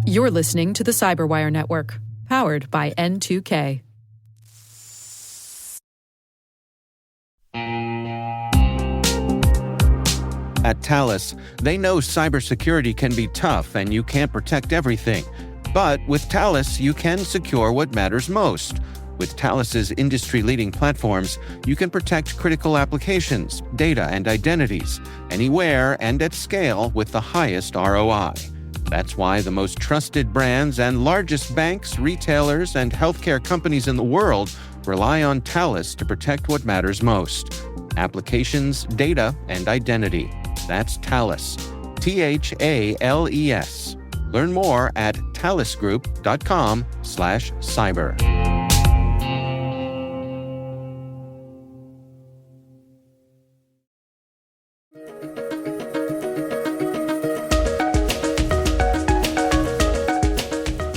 You're listening to the Cyberwire Network, powered by N2K. At Thales, they know cybersecurity can be tough and you can't protect everything. But with Thales, you can secure what matters most. With Thales's industry-leading platforms, you can protect critical applications, data, and identities, anywhere and at scale with the highest ROI. That's why the most trusted brands and largest banks, retailers, and healthcare companies in the world rely on Thales to protect what matters most: applications, data, and identity. That's Thales. Thales. Learn more at thalesgroup.com/cyber.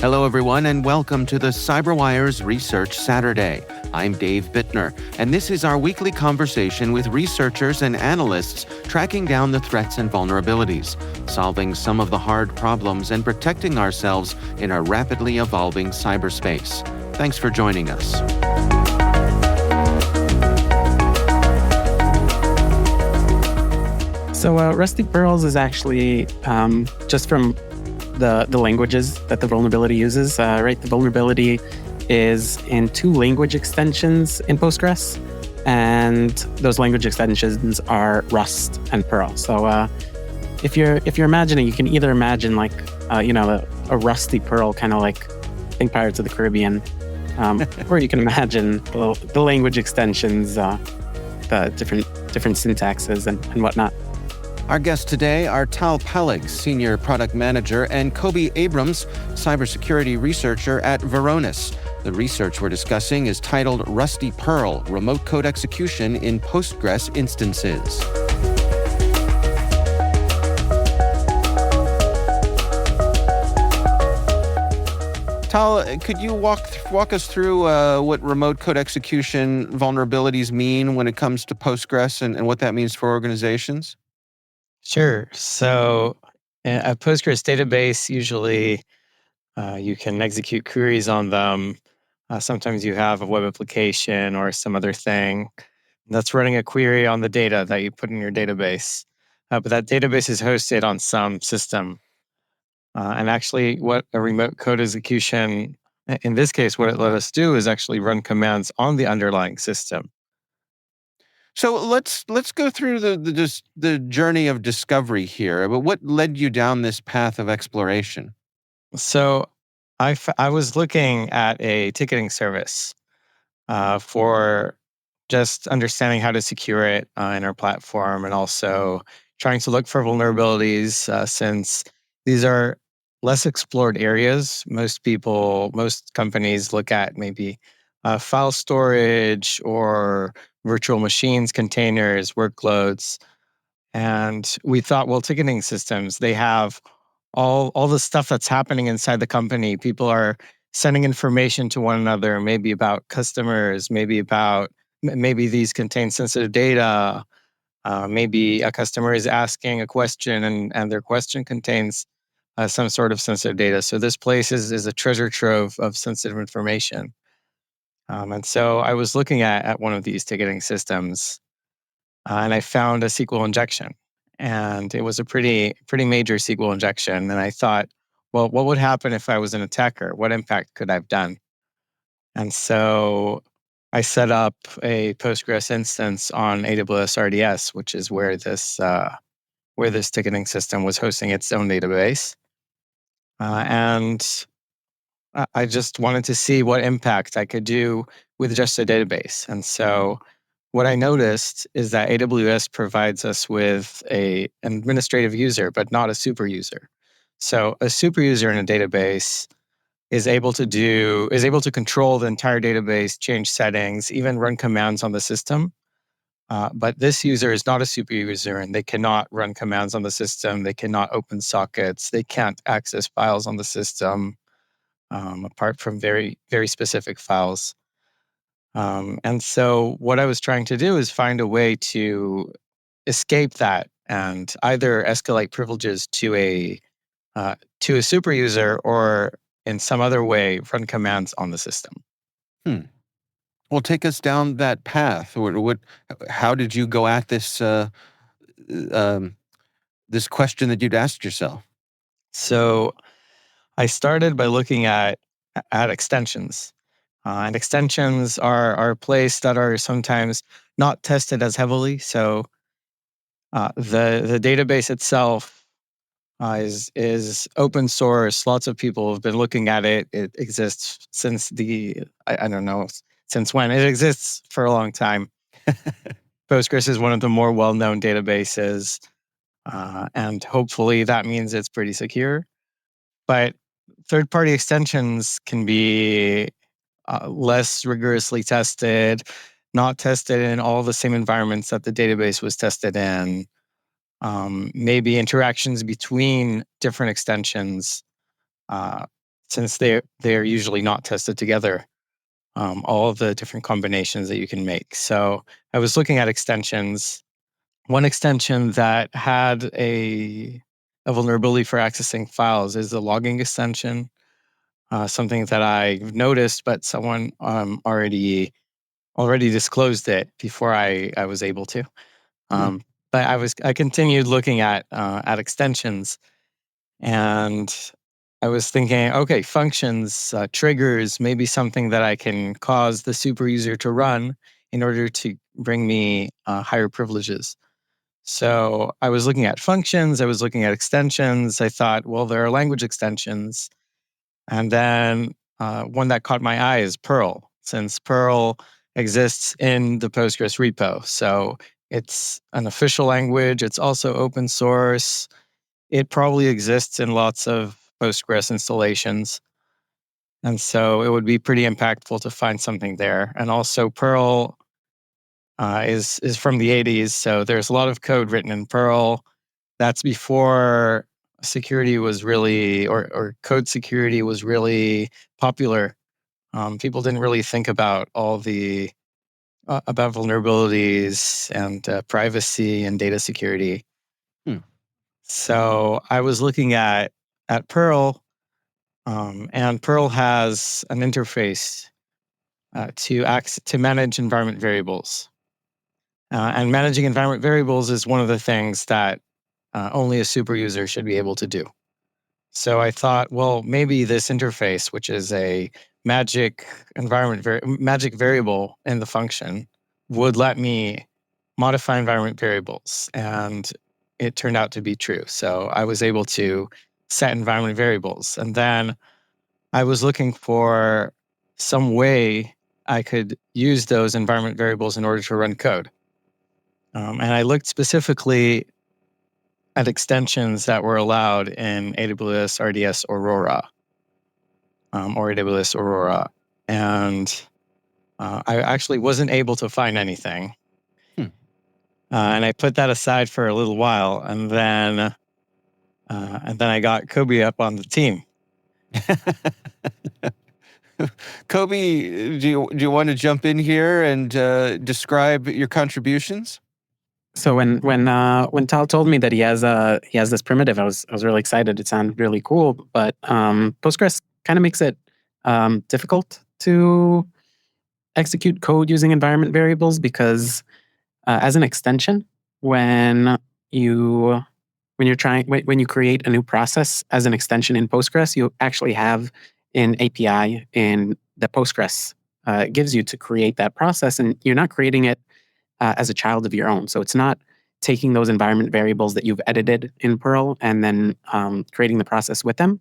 Hello, everyone, and welcome to the CyberWire's Research Saturday. I'm Dave Bittner, and this is our weekly conversation with researchers and analysts tracking down the threats and vulnerabilities, solving some of the hard problems, and protecting ourselves in a rapidly evolving cyberspace. Thanks for joining us. So Rusty Pearls is actually just from the languages that the vulnerability uses, right? The vulnerability is in two language extensions in Postgres, and those language extensions are Rust and Perl. So if you're imagining, you can either imagine like a rusty Perl, kind of like think Pirates of the Caribbean, or you can imagine the language extensions, the different syntaxes and whatnot. Our guests today are Tal Peleg, Senior Product Manager, and Kobe Abrams, Cybersecurity Researcher at Varonis. The research we're discussing is titled Rusty Pearl: Remote Code Execution in Postgres Instances. Tal, could you walk us through what remote code execution vulnerabilities mean when it comes to Postgres and what that means for organizations? Sure. So a Postgres database, usually you can execute queries on them. Sometimes you have a web application or some other thing that's running a query on the data that you put in your database. But that database is hosted on some system. And actually, what a remote code execution, in this case, what it let us do is actually run commands on the underlying system. So let's go through the journey of discovery here. But what led you down this path of exploration? So I was looking at a ticketing service for just understanding how to secure it in our platform, and also trying to look for vulnerabilities since these are less explored areas. Most companies look at maybe file storage or virtual machines, containers, workloads. And we thought, well, ticketing systems, they have all the stuff that's happening inside the company. People are sending information to one another, maybe about customers, maybe these contain sensitive data. Maybe a customer is asking a question and their question contains some sort of sensitive data. So this place is a treasure trove of sensitive information. And so I was looking at one of these ticketing systems, and I found a SQL injection. And it was a pretty major SQL injection. And I thought, well, what would happen if I was an attacker? What impact could I have done? And so I set up a Postgres instance on AWS RDS, which is where this ticketing system was hosting its own database. And I just wanted to see what impact I could do with just a database. And so what I noticed is that AWS provides us with an administrative user, but not a super user. So a super user in a database is able to control the entire database, change settings, even run commands on the system. But this user is not a super user, and they cannot run commands on the system. They cannot open sockets. They can't access files on the system, apart from very, very specific files. And so what I was trying to do is find a way to escape that and either escalate privileges to a to a super user or in some other way run commands on the system. Well, take us down that path. How did you go at this this question that you'd asked yourself? So I started by looking at extensions. And extensions are a place that are sometimes not tested as heavily. So the database itself is open source. Lots of people have been looking at it. It exists since I don't know since when. It exists for a long time. Postgres is one of the more well-known databases, and hopefully that means it's pretty secure. But third-party extensions can be less rigorously tested, not tested in all the same environments that the database was tested in. Maybe interactions between different extensions, since they're usually not tested together. All of the different combinations that you can make. So I was looking at extensions. One extension that had a vulnerability for accessing files is the logging extension. Something that I've noticed, but someone already disclosed it before I was able to. But I continued looking at extensions, and I was thinking, okay, functions, triggers, maybe something that I can cause the super user to run in order to bring me higher privileges. So I was looking at functions, I was looking at extensions. I thought, well, there are language extensions. And then one that caught my eye is Perl, since Perl exists in the Postgres repo. So it's an official language. It's also open source. It probably exists in lots of Postgres installations. And so it would be pretty impactful to find something there. And also Perl is from the 80s. So there's a lot of code written in Perl. That's before security was really, or code security was really popular. People didn't really think about all the, about vulnerabilities and privacy and data security. So I was looking at Perl, and Perl has an interface to manage environment variables. And managing environment variables is one of the things that only a super user should be able to do. So I thought, well, maybe this interface, which is a magic magic variable in the function, would let me modify environment variables. And it turned out to be true. So I was able to set environment variables. And then I was looking for some way I could use those environment variables in order to run code. And I looked specifically at extensions that were allowed in AWS RDS Aurora, or AWS Aurora. And I actually wasn't able to find anything. And I put that aside for a little while, and then I got Kobe up on the team. Kobe, do you want to jump in here and describe your contributions? So when Tal told me that he has this primitive, I was really excited. It sounded really cool, but Postgres kind of makes it difficult to execute code using environment variables because as an extension, when you create a new process as an extension in Postgres, you actually have an API in the Postgres gives you to create that process, and you're not creating it as a child of your own. So it's not taking those environment variables that you've edited in Perl and then creating the process with them,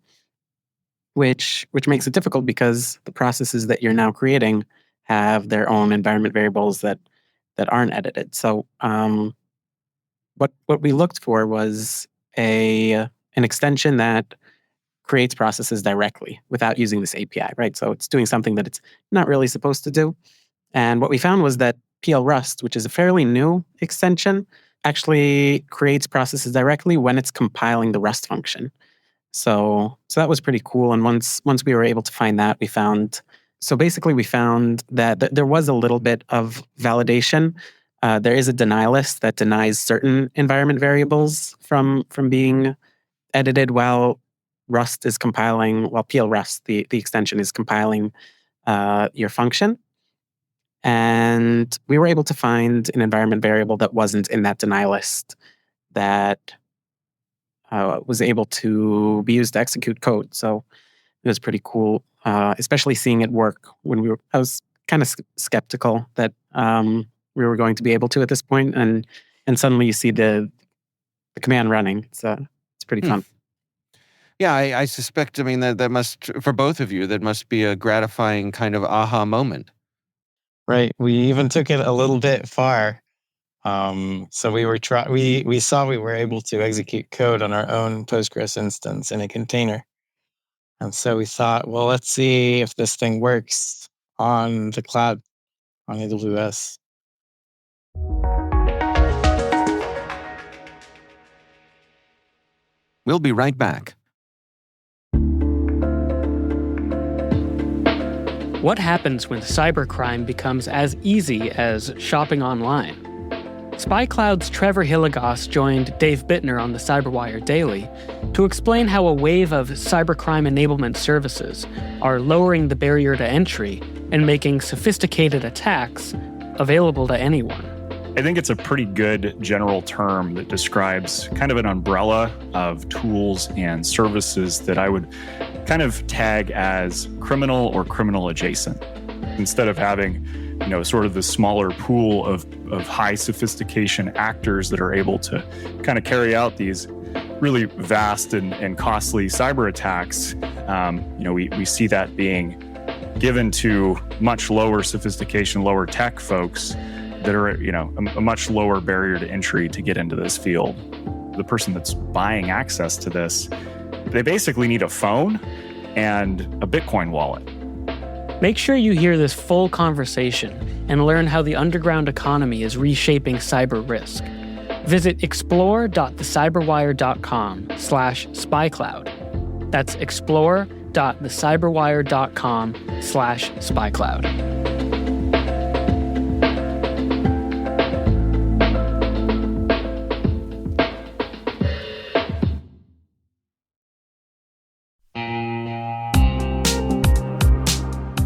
which makes it difficult because the processes that you're now creating have their own environment variables that aren't edited. So what we looked for was an extension that creates processes directly without using this API, right? So it's doing something that it's not really supposed to do. And what we found was that PL Rust, which is a fairly new extension, actually creates processes directly when it's compiling the Rust function. So that was pretty cool. And once we were able to find that, we found that there was a little bit of validation. There is a deny list that denies certain environment variables from being edited while Rust is compiling, PL Rust, the extension is compiling your function. And we were able to find an environment variable that wasn't in that deny list that was able to be used to execute code. So it was pretty cool, especially seeing it work when I was kind of skeptical that we were going to be able to at this point, and suddenly you see the command running. It's pretty fun. Yeah, I suspect, that must, for both of you, that must be a gratifying kind of aha moment. Right. We even took it a little bit far. So we saw we were able to execute code on our own Postgres instance in a container. And so we thought, well, let's see if this thing works on the cloud, on AWS. We'll be right back. What happens when cybercrime becomes as easy as shopping online? SpyCloud's Trevor Hilligoss joined Dave Bittner on the CyberWire Daily to explain how a wave of cybercrime enablement services are lowering the barrier to entry and making sophisticated attacks available to anyone. I think it's a pretty good general term that describes kind of an umbrella of tools and services that I would kind of tag as criminal or criminal adjacent. Instead of having, sort of the smaller pool of high sophistication actors that are able to kind of carry out these really vast and costly cyber attacks, we see that being given to much lower sophistication, lower tech folks that are, a much lower barrier to entry to get into this field. The person that's buying access to this, they basically need a phone and a Bitcoin wallet. Make sure you hear this full conversation and learn how the underground economy is reshaping cyber risk. Visit explore.thecyberwire.com/spycloud. That's explore.thecyberwire.com/spycloud.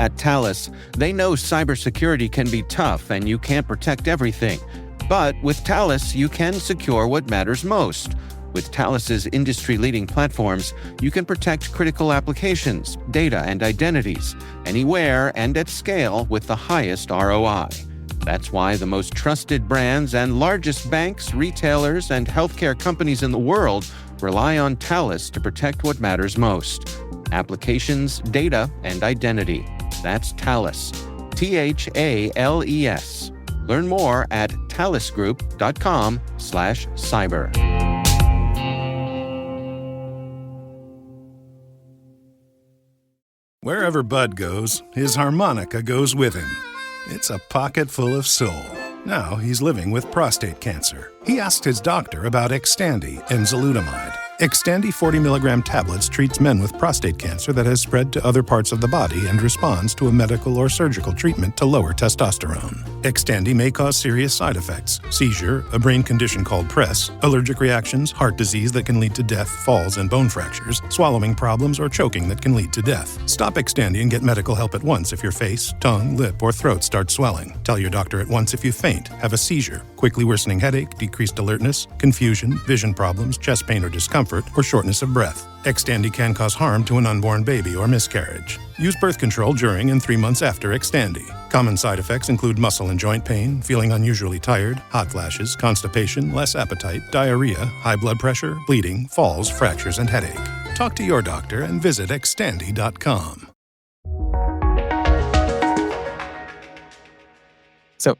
At Thales, they know cybersecurity can be tough and you can't protect everything. But with Thales, you can secure what matters most. With Thales's industry-leading platforms, you can protect critical applications, data, and identities, anywhere and at scale with the highest ROI. That's why the most trusted brands and largest banks, retailers, and healthcare companies in the world rely on Thales to protect what matters most: applications, data, and identity. That's Thales. THALES. Learn more at thalesgroup.com/cyber. Wherever Bud goes, his harmonica goes with him. It's a pocket full of soul. Now he's living with prostate cancer. He asked his doctor about Xtandi enzalutamide. Xtandi 40 milligram tablets treats men with prostate cancer that has spread to other parts of the body and responds to a medical or surgical treatment to lower testosterone. Xtandi may cause serious side effects: seizure, a brain condition called PRESS, allergic reactions, heart disease that can lead to death, falls and bone fractures, swallowing problems, or choking that can lead to death. Stop Xtandi and get medical help at once if your face, tongue, lip, or throat start swelling. Tell your doctor at once if you faint, have a seizure, quickly worsening headache, decreased alertness, confusion, vision problems, chest pain or discomfort, or shortness of breath. Xtandi can cause harm to an unborn baby or miscarriage. Use birth control during and 3 months after Xtandi. Common side effects include muscle and joint pain, feeling unusually tired, hot flashes, constipation, less appetite, diarrhea, high blood pressure, bleeding, falls, fractures, and headache. Talk to your doctor and visit Xtandi.com.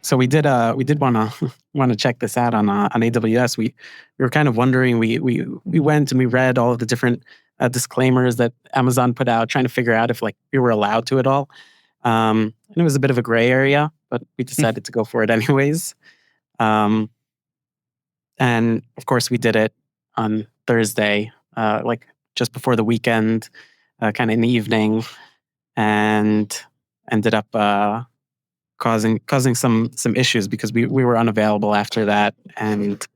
So we did want to check this out on AWS. We were kind of wondering. We went and we read all of the different disclaimers that Amazon put out, trying to figure out if we were allowed to at all. And it was a bit of a gray area, but we decided to go for it anyways. And of course, we did it on Thursday, just before the weekend, kind of in the evening, and ended up causing some issues because we were unavailable after that, and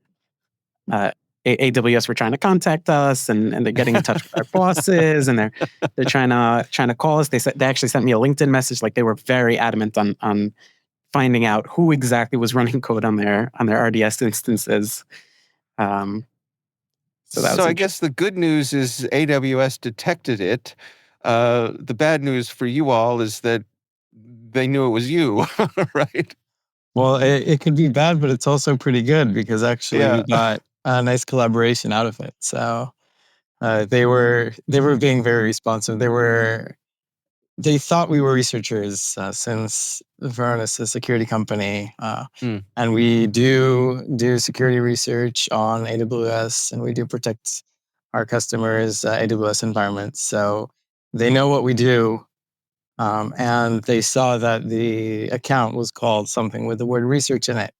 AWS were trying to contact us, and they're getting in touch with our bosses, and they're trying to call us. They actually sent me a LinkedIn message. Like, they were very adamant on finding out who exactly was running code on their RDS instances. So I guess the good news is AWS detected it. The bad news for you all is that they knew it was you, right? Well, it could be bad, but it's also pretty good because actually we got a nice collaboration out of it. So they were being very responsive. They thought we were researchers since Varonis is a security company, and we do security research on AWS, and we do protect our customers' AWS environments. So they know what we do, and they saw that the account was called something with the word research in it,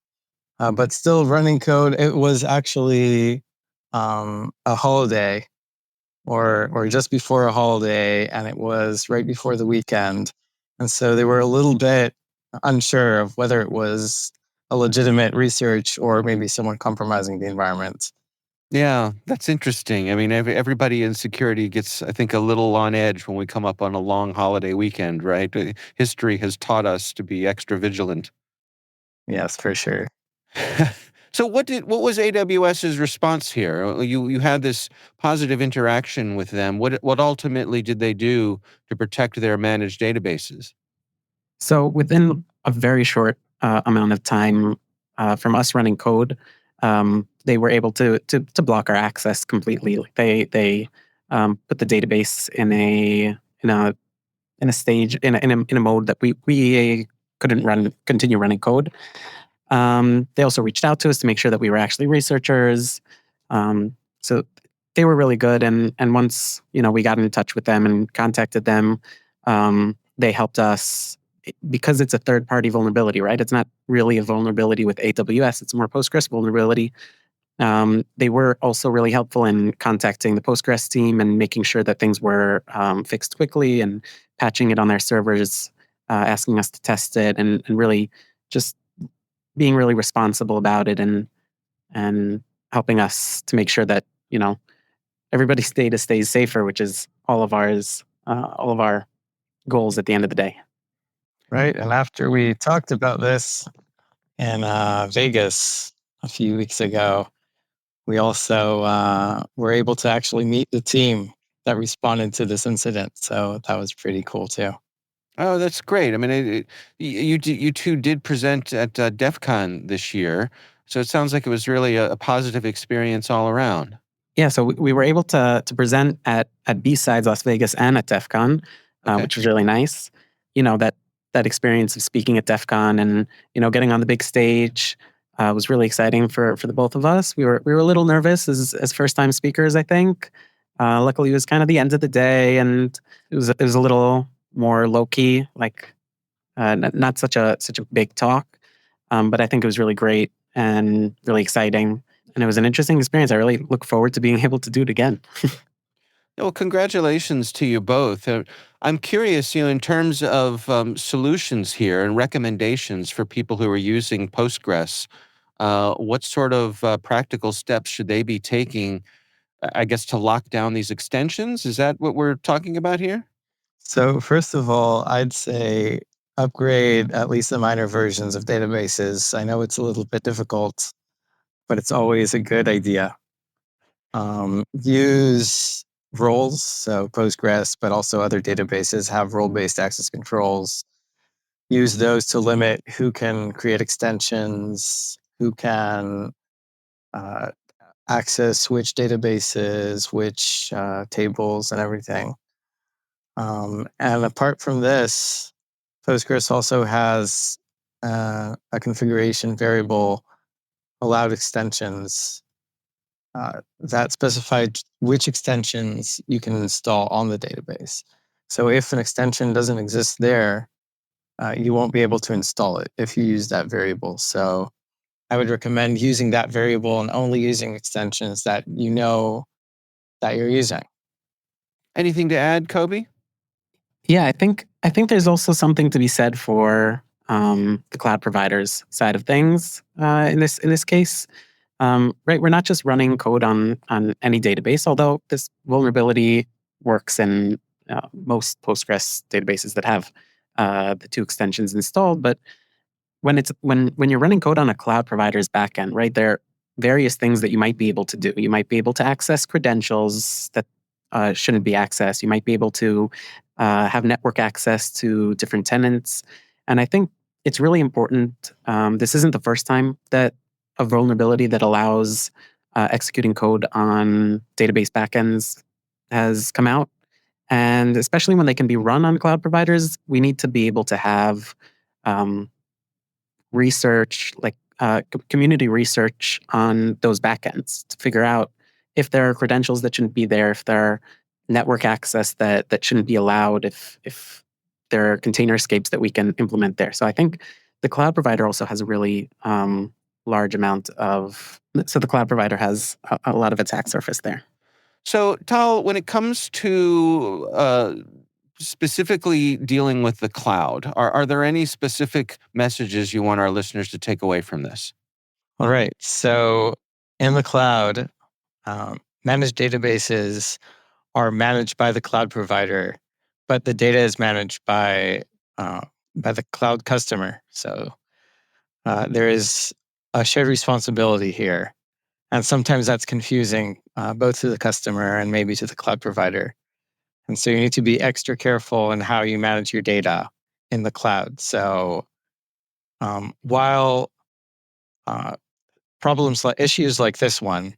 but still running code. It was actually a holiday or just before a holiday, and it was right before the weekend. And so they were a little bit unsure of whether it was a legitimate research or maybe someone compromising the environment. Yeah, that's interesting. I mean, everybody in security gets, I think, a little on edge when we come up on a long holiday weekend, right? History has taught us to be extra vigilant. Yes, for sure. So what was AWS's response here? You had this positive interaction with them. What ultimately did they do to protect their managed databases? So within a very short amount of time from us running code, they were able to block our access completely. Like, they put the database in a stage in a mode that we couldn't continue running code. They also reached out to us to make sure that we were actually researchers. So they were really good. And once, we got in touch with them and contacted them, they helped us because it's a third-party vulnerability, right? It's not really a vulnerability with AWS. It's more Postgres vulnerability. They were also really helpful in contacting the Postgres team and making sure that things were fixed quickly and patching it on their servers, asking us to test it, and really just being really responsible about it and helping us to make sure that everybody's data stays safer, which is all of our goals at the end of the day. Right. And after we talked about this in Vegas a few weeks ago, we also were able to actually meet the team that responded to this incident. So that was pretty cool too. Oh, that's great. I mean, you two did present at DEF CON this year, so it sounds like it was really a positive experience all around. Yeah, so we were able to present at B-Sides Las Vegas and at DEF CON, Okay. which was really nice. That experience of speaking at DEF CON and getting on the big stage was really exciting for the both of us. We were a little nervous as first time speakers, I think. Luckily, it was kind of the end of the day, and it was a little more low key, like not such a big talk, but I think it was really great and really exciting, and it was an interesting experience. I really look forward to being able to do it again. Well, congratulations to you both. I'm curious, in terms of solutions here and recommendations for people who are using Postgres, what sort of practical steps should they be taking, I guess, to lock down these extensions? Is that what we're talking about here? So first of all, I'd say upgrade at least the minor versions of databases. I know it's a little bit difficult, but it's always a good idea. Use roles, so Postgres, but also other databases have role-based access controls. Use those to limit who can create extensions, who can access which databases, which tables, and everything. And apart from this, Postgres also has a configuration variable, allowed extensions, that specified which extensions you can install on the database. So if an extension doesn't exist there, you won't be able to install it if you use that variable. So I would recommend using that variable and only using extensions that you know that you're using. Anything to add, Kobe? Yeah, I think there's also something to be said for the cloud providers side of things in this case. right, we're not just running code on any database, although this vulnerability works in most Postgres databases that have the two extensions installed. But when you're running code on a cloud provider's backend, right, there are various things that you might be able to do. You might be able to access credentials that shouldn't be accessed. You might be able to have network access to different tenants. And I think it's really important. This isn't the first time that a vulnerability that allows executing code on database backends has come out. And especially when they can be run on cloud providers, we need to be able to have research, like community research on those backends to figure out if there are credentials that shouldn't be there, if there are network access that shouldn't be allowed, if there are container escapes that we can implement there. So I think the cloud provider also has a really large amount of, so the cloud provider has a lot of attack surface there. So, Tal, when it comes to specifically dealing with the cloud, are there any specific messages you want our listeners to take away from this? All right. So in the cloud, managed databases are managed by the cloud provider, but the data is managed by the cloud customer. So there is a shared responsibility here. And sometimes that's confusing, both to the customer and maybe to the cloud provider. And so you need to be extra careful in how you manage your data in the cloud. So while issues like this one,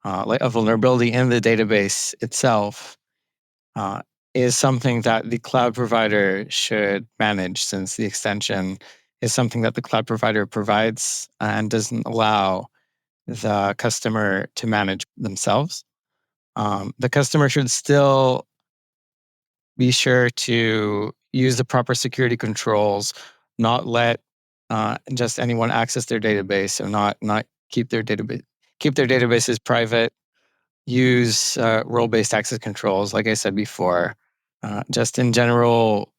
like a vulnerability in the database itself, is something that the cloud provider should manage, since the extension is something that the cloud provider provides and doesn't allow the customer to manage themselves. The customer should still be sure to use the proper security controls, not let just anyone access their database, and not keep their databases private. Use role-based access controls, like I said before. Just in general,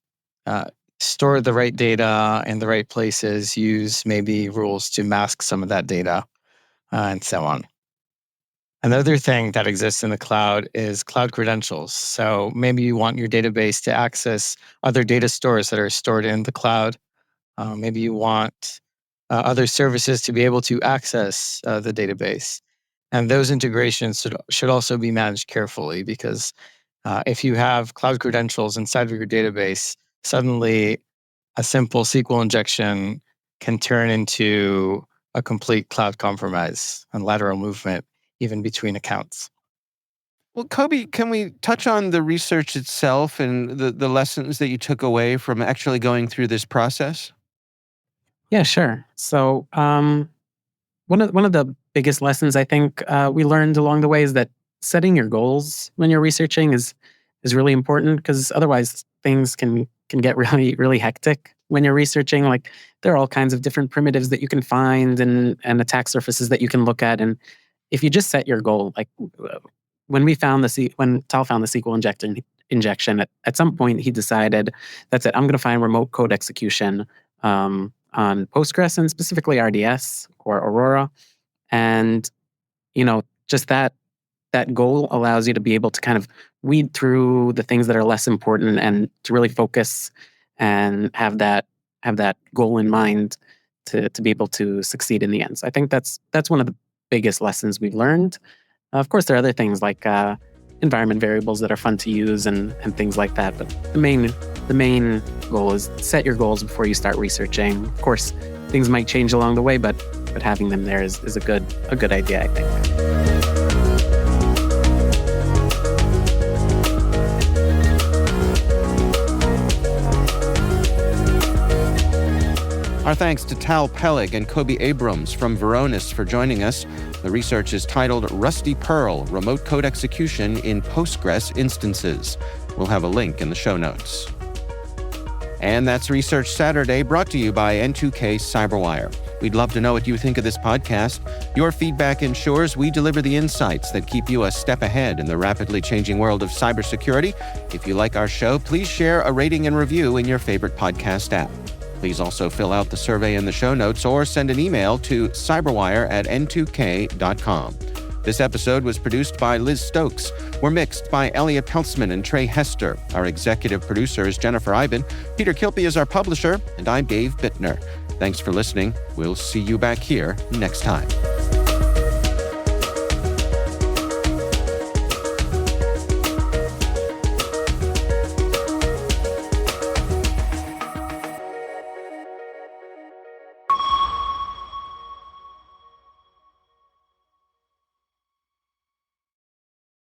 store the right data in the right places. Use maybe rules to mask some of that data, and so on. Another thing that exists in the cloud is cloud credentials. So maybe you want your database to access other data stores that are stored in the cloud. Maybe you want other services to be able to access the database. And those integrations should also be managed carefully, because if you have cloud credentials inside of your database, suddenly a simple SQL injection can turn into a complete cloud compromise and lateral movement, even between accounts. Well, Kobe, can we touch on the research itself and the lessons that you took away from actually going through this process? Yeah, sure. So one of the biggest lessons I think we learned along the way is that setting your goals when you're researching is really important, because otherwise things can get really, really hectic when you're researching. Like, there are all kinds of different primitives that you can find and attack surfaces that you can look at. And if you just set your goal, like when Tal found the SQL injection, at some point he decided, that's it, I'm going to find remote code execution on Postgres, and specifically RDS or Aurora. And, just that goal allows you to be able to kind of weed through the things that are less important and to really focus and have that goal in mind to be able to succeed in the end. So I think that's one of the biggest lessons we've learned. Of course, there are other things like environment variables that are fun to use and things like that. But the main goal is set your goals before you start researching. Of course, things might change along the way, but having them there is a good idea, I think. Our thanks to Tal Peleg and Kobe Abrams from Varonis for joining us. The research is titled Rusty Pearl, Remote Code Execution in Postgres Instances. We'll have a link in the show notes. And that's Research Saturday, brought to you by N2K Cyberwire. We'd love to know what you think of this podcast. Your feedback ensures we deliver the insights that keep you a step ahead in the rapidly changing world of cybersecurity. If you like our show, please share a rating and review in your favorite podcast app. Please also fill out the survey in the show notes or send an email to cyberwire@n2k.com. This episode was produced by Liz Stokes. We're mixed by Elliot Peltzman and Trey Hester. Our executive producer is Jennifer Iben. Peter Kilpie is our publisher, and I'm Dave Bittner. Thanks for listening. We'll see you back here next time.